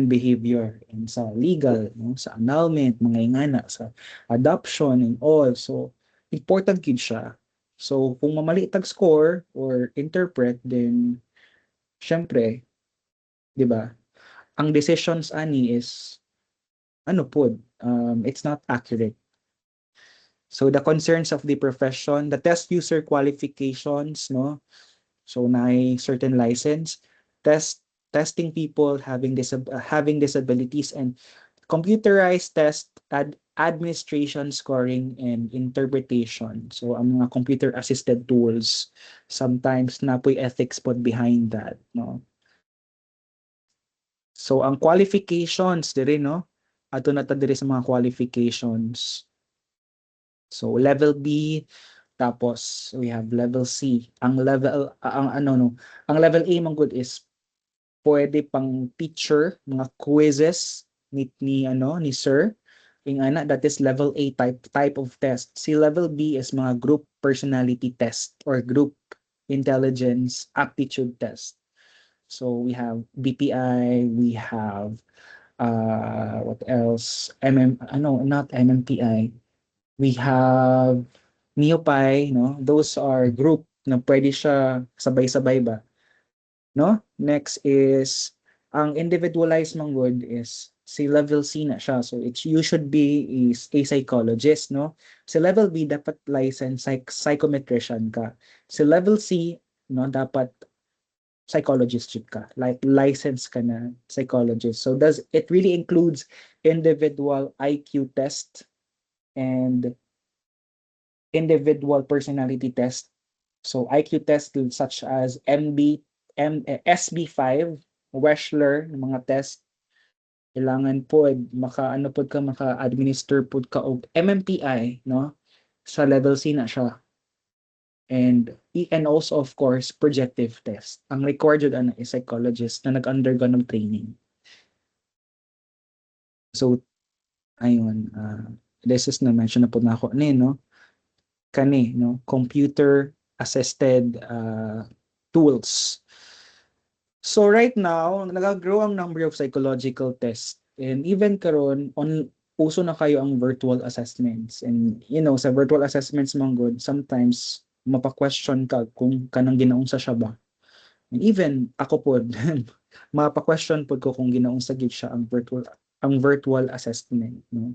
behavior, and sa legal, no, sa annulment, mga ingana, sa adoption and all. So important gid siya. So kung mamali tag score or interpret, then syempre, di ba, ang decisions ani is ano pod, it's not accurate. So the concerns of the profession, the test user qualifications, no, so na certain license, testing people having disabilities, and computerized test administration, scoring, and interpretation. So ang mga computer assisted tools, sometimes napoy ethics pod behind that, no. So ang qualifications diri, no, ato na ta diri sa mga qualifications. So level B, tapos we have level C. Ang level ang ano no, ang level A man good is pwede pang teacher, mga quizzes ni sir. Yung ana, that is level A type of test. Si level B is mga group personality test or group intelligence aptitude test. So we have BPI, we have what else? Not MMPI. We have Neopy, no? Those are group na pwede siya sabay-sabay ba, no? Next is ang individualized manggod is si level C na siya. So you should be is a psychologist, no? Si level B dapat licensed psychometrician ka. Si level C, no, dapat psychologist ka. Like licensed ka na psychologist. So does it really includes individual IQ test and individual personality test. So IQ test such as SB5, Wechsler, mga test, kailangan po maka-ano po ka, maka-administer po ka og MMPI, no? Sa level C na siya. And also of course projective test. Ang required yun is psychologist na nag-undergo ng training. So ayun, this is na mention na po na ako no? Kani, no, computer assisted tools. So right now nag-grow ang number of psychological tests, and even karon uso na kayo ang virtual assessments, and sa virtual assessments man good, sometimes mapa-question ka kung kanang ginaunsa siya ba, and even ako pod mapa-question pod ko kung ginaunsa gid siya ang virtual assessment, no.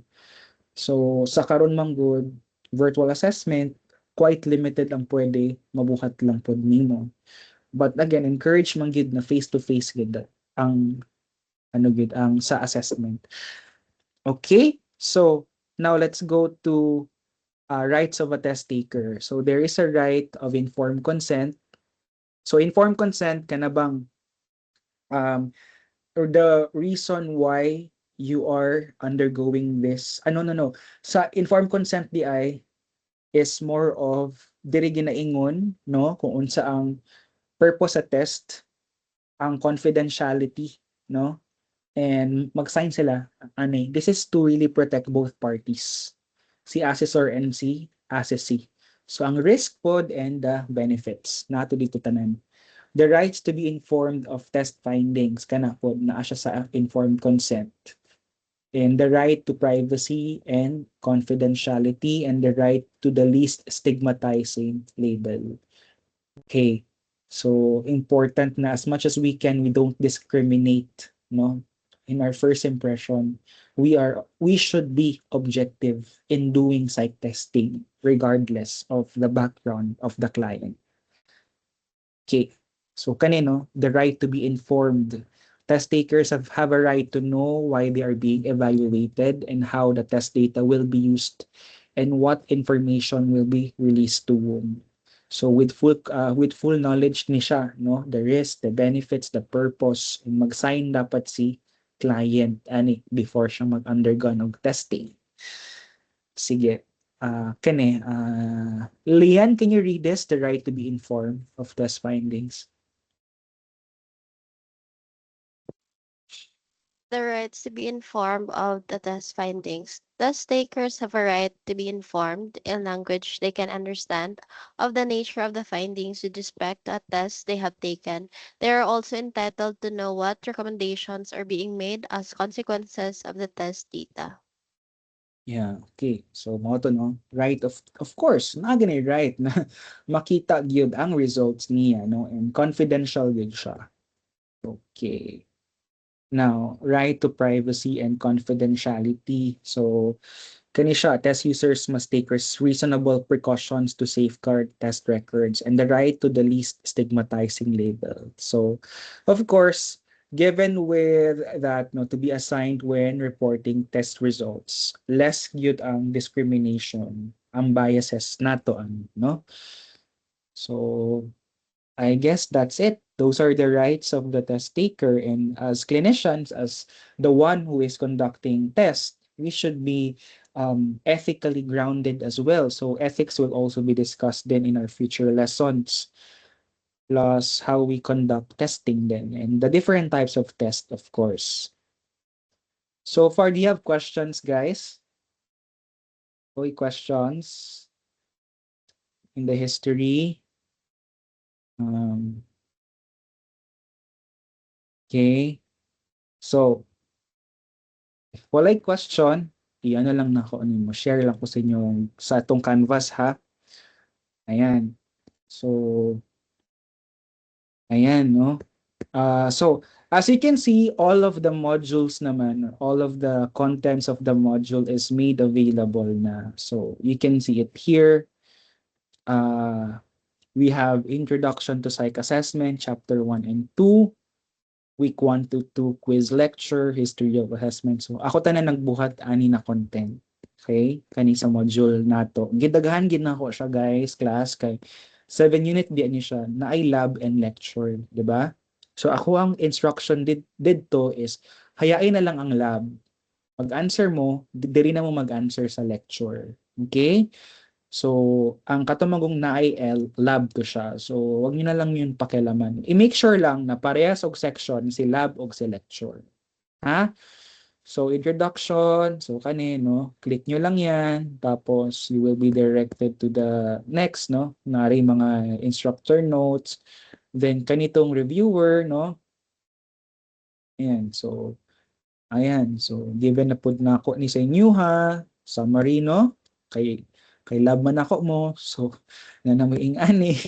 So sa karon man good, virtual assessment quite limited ang pwede mabuhat lang pod nimo. But again, encourage man gid na face to face gid ang gid ang sa assessment. Okay? So now let's go to rights of a test taker. So there is a right of informed consent. So informed consent kana bang or the reason why you are undergoing this. No. Sa informed consent di ay is more of diri ginaingon, no, kung unsa ang purpose sa test, ang confidentiality, no, and mag-sign sila ani. This is to really protect both parties, si assessor and si assessee. So ang risk pod and the benefits nato dito tanan. The rights to be informed of test findings kana pod naa siya sa informed consent, and the right to privacy and confidentiality, and the right to the least stigmatizing label. Okay. So important na as much as we can, we don't discriminate, no? In our first impression, we should be objective in doing psych testing regardless of the background of the client. Okay. So kanino, the right to be informed. Test takers have a right to know why they are being evaluated and how the test data will be used and what information will be released to whom. So with full knowledge ni siya, no, the risk, the benefits, the purpose, and mag-sign dapat si client ani before siya mag-undergo ng testing. Sige. Kani, Lian, can you read this? The right to be informed of test findings. The rights to be informed of the test findings. Test takers have a right to be informed in language they can understand of the nature of the findings with respect to a test they have taken. They are also entitled to know what recommendations are being made as consequences of the test data. Yeah, okay. So mo to no, right of course, na gani right na makita gyud ang results niya no and confidential gyud siya. Okay. Now, right to privacy and confidentiality. So kani siya, test users must take reasonable precautions to safeguard test records and the right to the least stigmatizing label. So, of course, given with that no to be assigned when reporting test results, less yun ang discrimination, ang biases nato ang no. So, I guess that's it. Those are the rights of the test taker. And as clinicians, as the one who is conducting tests, we should be ethically grounded as well. So ethics will also be discussed then in our future lessons, plus how we conduct testing then, and the different types of tests, of course. So far, do you have questions, guys? Any questions in the history? Um, okay. So, walay question, i-ano lang na ako, ano mo, share lang ko sa inyo sa itong canvas ha. Ayan. So, ayan, no? So, as you can see, all of the modules naman, all of the contents of the module is made available na. So, you can see it here. We have Introduction to Psych Assessment, Chapter 1 and 2. Week 1 to 2 quiz lecture, history of assessment. So ako tanan nagbuhat ani na content. Okay? Kani sa module nato. Gidaghan gid nako siya guys, class kay 7 unit di ani siya na ay lab and lecture, di ba? So ako ang instruction didto is hayain na lang ang lab. Mag-answer mo, diri na mo mag-answer sa lecture. Okay? So, ang katumagong na IL, lab to siya. So, wag niyo na lang yun pakialaman. I-make sure lang na parehas og section si lab og si lecture. Ha? So, introduction. So, no? Click nyo lang yan. Tapos, you will be directed to the next, no? Nari mga instructor notes. Then, kanitong reviewer, no? Ayan. So, ayan. So, given na po na ako ni sa inyo, ha? Summary, no? Kay lab man ako mo. So, na namuing ani.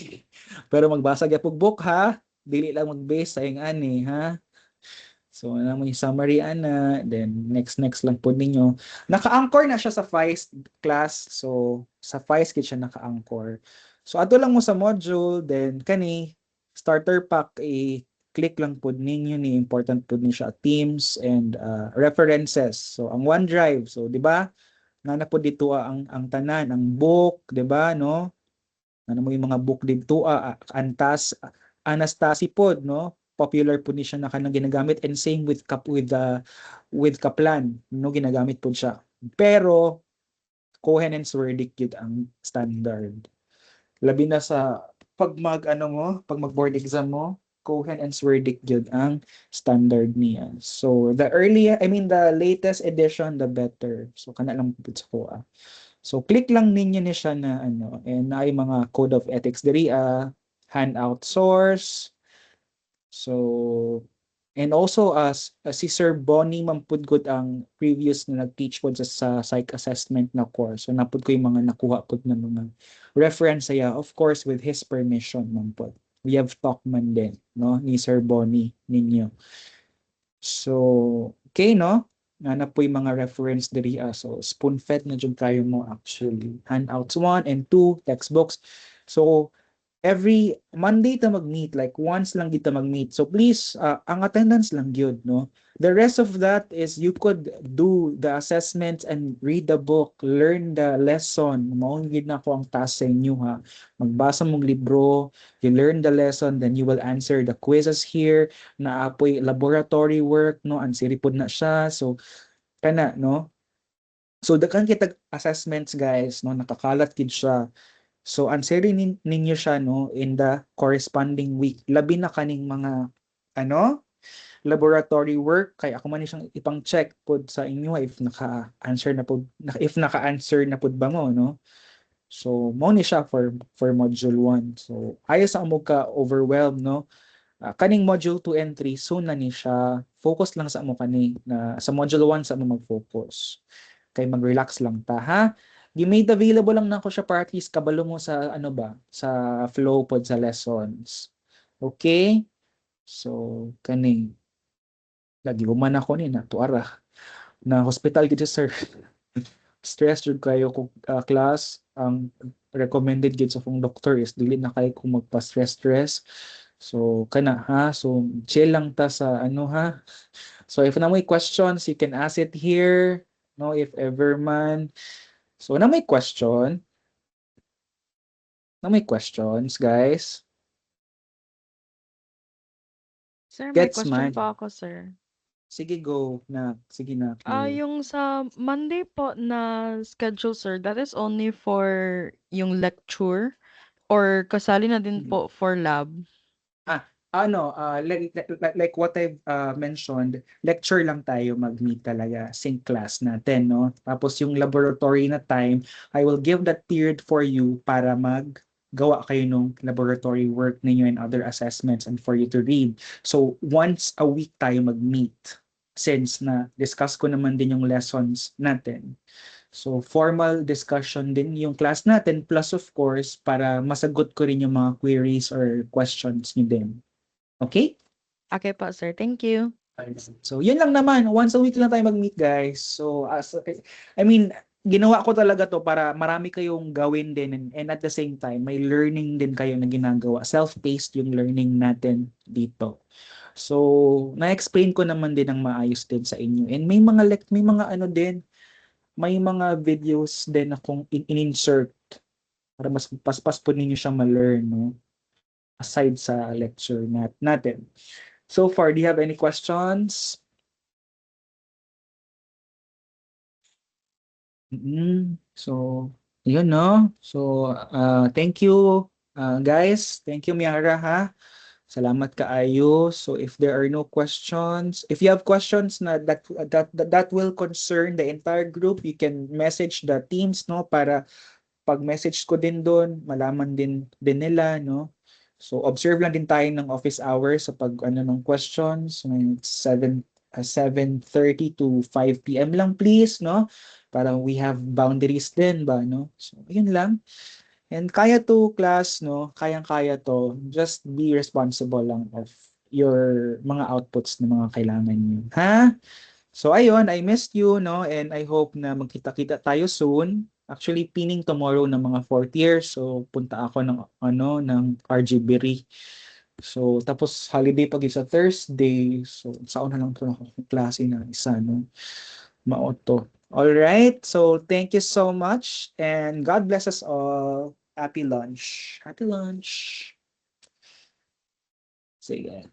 Pero magbasa gyapon book ha. Dili lang mag-base sa ing ani ha. So, na mo yung summary ana, then next lang po ninyo. Naka-anchor na siya sa FICE class. So, sa FICE kit siya naka-anchor. So, ato lang mo sa module, then kani starter pack click lang po ninyo ni important po niyo siya Teams and references. So, ang OneDrive. So, di ba? Nga na po dito ang tanan, ang book, 'di ba, no? Ano mo yung mga book dito, Anastasi pod, no? Popular po ni siya na kanang ginagamit and same with with Kaplan, no, ginagamit po siya. Pero Cohen and Swerdick yun ang standard. Labi na sa pag mag board exam mo, Cohen and Swerdick yun ang standard niya. So the latest edition, the better. So kana lang po sa kuha. So click lang ninyo ni siya na and ay mga code of ethics diri handout source. So and also si Sir Bonnie mampudgod ang previous na nag-teach po sa psych assessment na course. So napud ko yung mga nakuha po na mga reference saya, of course with his permission man po. We have Talkman din, no, ni Sir Bonnie ninyo. So, okay, no? Nga na po yung mga reference diri. So, spoon-fed na dyan kayo mo actually. Handouts 1 and 2, textbooks. So, every Monday ta mag-meet, like once lang kita mag-meet. So please, ang attendance lang gyud, no? The rest of that is you could do the assessments and read the book, learn the lesson. Mao gyud na ko ang task sa inyo ha. Magbasa mong libro, you learn the lesson, then you will answer the quizzes here. Naapoy laboratory work, no? Ansiri pod na siya. So kana, no? So daghan kitag assessments guys, no, nakakalat kid siya. So answerin ninyo siya no in the corresponding week. Labi na kaning mga ano laboratory work kay ako man ni siyang ipang check pod sa inyo if naka-answer na pod if naka-answer na pod ba mo no. So mo ni siya for module 1. So ayo sa amo ka overwhelmed no. Kaning module 2 and 3 soon na ni siya. Focus lang sa amo kani na sa module 1 sa amo mag-focus. Kay mag-relax lang ta ha. Gi-made available lang nako siya para at least kabalo mo sa ano ba sa flow pod sa lessons. Okay? So kani lagi human ako ni na tuara na hospital gid sir. Stress jud kayo kung class ang recommended gid sa fong doctor is dili na kay kung magpa-stress. So kana ha. So chill lang ta sa ano ha. So if na may questions, you can ask it here. No, if ever man. So na may question. Na may questions, guys. Sir, may Gets question man. pa ako, sir. Sige, go na. Sige na. Yung sa Monday po na schedule, sir, that is only for yung lecture or kasali na din po for lab? Like what I've mentioned, lecture lang tayo mag-meet talaga, sync class natin, no? Tapos yung laboratory na time, I will give that period for you para gawa kayo ng laboratory work ninyo and other assessments and for you to read. So, once a week tayo mag-meet since na discuss ko naman din yung lessons natin. So, formal discussion din yung class natin plus of course para masagot ko rin yung mga queries or questions nyo din. Okay? Okay po, sir. Thank you. So, yun lang naman. Once a week lang tayo mag-meet, guys. So, I mean, ginawa ko talaga to para marami kayong gawin din and at the same time, may learning din kayo na ginagawa. Self-paced yung learning natin dito. So, na-explain ko naman din ang maayos din sa inyo. And may mga ano din, may mga videos din akong in-insert para mas paspas po ninyo siya ma-learn, no? Aside sa lecture natin. So far, do you have any questions? So, yun no. So, thank you guys. Thank you Miara ha. Salamat kaayo. So if there are no questions, if you have questions na that will concern the entire group, you can message the teams no para pag message ko din doon, malaman din nila no. So observe lang din tayo ng office hours sa pag ano ng questions. So, 7:30 to 5 p.m. lang please no. Para we have boundaries din ba no. So yun lang. And kaya to class, no? Kayang-kaya to. Just be responsible lang of your mga outputs na mga kailangan niyo. Ha? So ayun, I missed you, no? And I hope na magkita-kita tayo soon. Actually, pinning tomorrow ng mga 4th year. So punta ako ng RGBRI. So tapos holiday pag sa Thursday. So saon na lang to ako klase na isa, no? Maoto. All right. So thank you so much and God bless us all. Happy lunch. Happy lunch. Sige.